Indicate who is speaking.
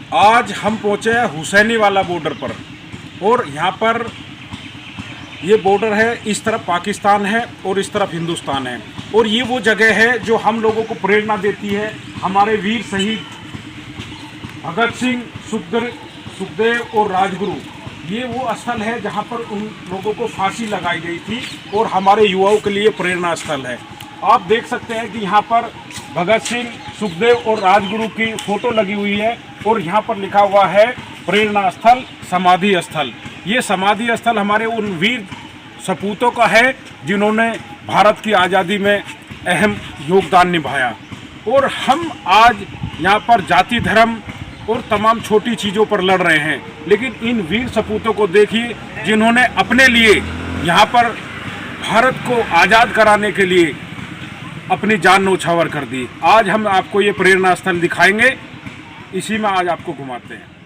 Speaker 1: आज हम पहुँचे हैं हुसैनी वाला बॉर्डर पर और यहाँ पर ये बॉर्डर है, इस तरफ पाकिस्तान है और इस तरफ हिंदुस्तान है। और ये वो जगह है जो हम लोगों को प्रेरणा देती है। हमारे वीर शहीद भगत सिंह, सुखदेव और राजगुरु, ये वो स्थल है जहाँ पर उन लोगों को फांसी लगाई गई थी और हमारे युवाओं के लिए प्रेरणा स्थल है। आप देख सकते हैं कि यहाँ पर भगत सिंह, सुखदेव और राजगुरु की फ़ोटो लगी हुई है और यहाँ पर लिखा हुआ है प्रेरणा स्थल, समाधि स्थल। ये समाधि स्थल हमारे उन वीर सपूतों का है जिन्होंने भारत की आज़ादी में अहम योगदान निभाया। और हम आज यहाँ पर जाति, धर्म और तमाम छोटी चीज़ों पर लड़ रहे हैं, लेकिन इन वीर सपूतों को देखिए जिन्होंने अपने लिए यहाँ पर भारत को आज़ाद कराने के लिए अपनी जान न्यौछावर कर दी। आज हम आपको ये प्रेरणा स्थल दिखाएंगे, इसी में आज आपको घुमाते हैं।